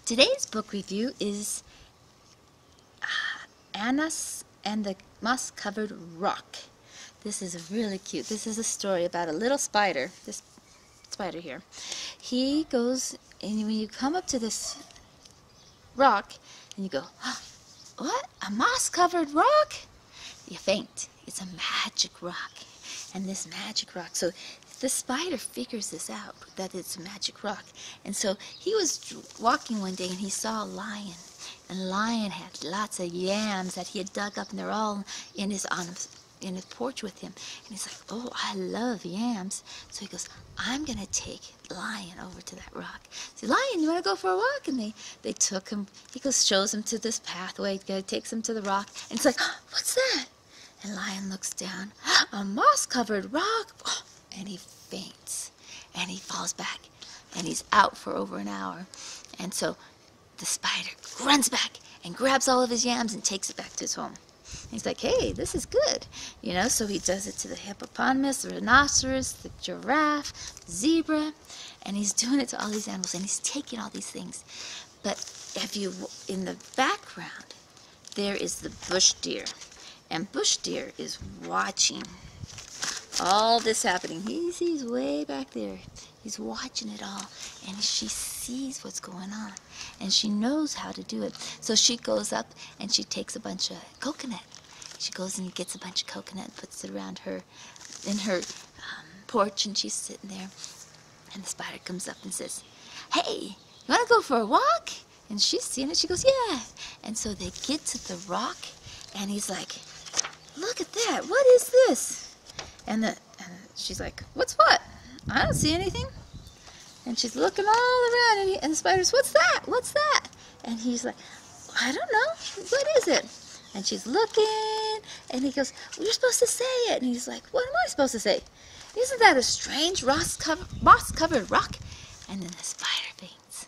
Today's book review is Anna and the Moss-Covered Rock. This is really cute. This is a story about a little spider. This spider here. He goes, and when you come up to this rock, and you go, oh, what? A moss-covered rock? You faint. It's a magic rock. And this magic rock, so the spider figures this out, that it's a magic rock. And so he was walking one day and he saw a lion. And the lion had lots of yams that he had dug up, and they're all in his porch with him. And he's like, oh, I love yams. So he goes, I'm going to take Lion over to that rock. So, Lion, you want to go for a walk? And they took him. He goes, shows him to this pathway, takes him to the rock. And it's like, oh, what's that? And Lion looks down, a moss-covered rock. Oh, and he faints, and he falls back, and he's out for over an hour. And so the spider runs back and grabs all of his yams and takes it back to his home. And he's like, hey, this is good. You know, so he does it to the hippopotamus, the rhinoceros, the giraffe, the zebra, and he's doing it to all these animals, and he's taking all these things. But if you, in the background, there is the bush deer. And bush deer is watching all this happening. He's way back there. He's watching it all, and she sees what's going on, and she knows how to do it. So she goes up and she takes a bunch of coconut. She goes and gets a bunch of coconut and puts it around her, in her porch, and she's sitting there. And the spider comes up and says, hey, you want to go for a walk? And she's seeing it. She goes, yeah. And so they get to the rock, and he's like, look at that. What is this? And she's like, what's what? I don't see anything. And she's looking all around, and the spider's, what's that? What's that? And he's like, I don't know. What is it? And she's looking, and he goes, well, you're supposed to say it. And he's like, what am I supposed to say? Isn't that a strange moss-covered rock? And then the spider faints.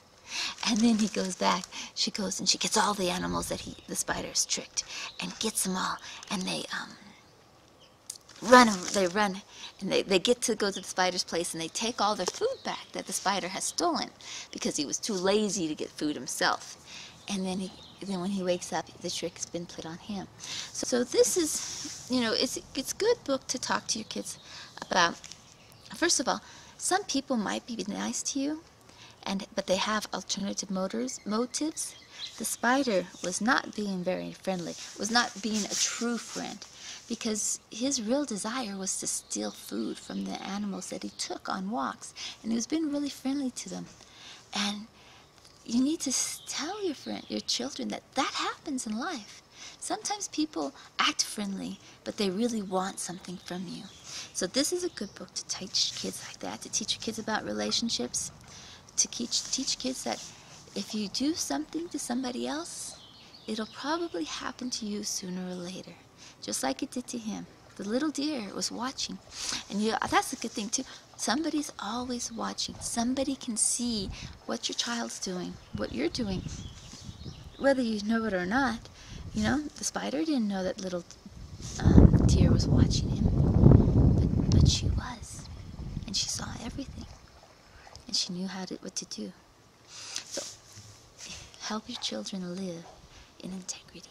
And then he goes back. She goes and she gets all the animals that the spider has tricked, and gets them all, and they run, and they get to go to the spider's place, and they take all their food back that the spider has stolen because he was too lazy to get food himself. And then when he wakes up, the trick has been put on him. So this is, you know, it's a good book to talk to your kids about. First of all, some people might be nice to you, but they have alternative motives. The spider was not being very friendly, was not being a true friend, because his real desire was to steal food from the animals that he took on walks, and he was being really friendly to them. And you need to tell your children that happens in life. Sometimes people act friendly, but they really want something from you. So this is a good book to teach kids like that, to teach your kids about relationships, to teach kids that if you do something to somebody else, it'll probably happen to you sooner or later, just like it did to him. The little deer was watching, and that's a good thing too. Somebody's always watching. Somebody can see what your child's doing, what you're doing, whether you know it or not. You know, the spider didn't know that little deer was watching him, but she was, and she saw everything, and she knew what to do. So help your children live in integrity.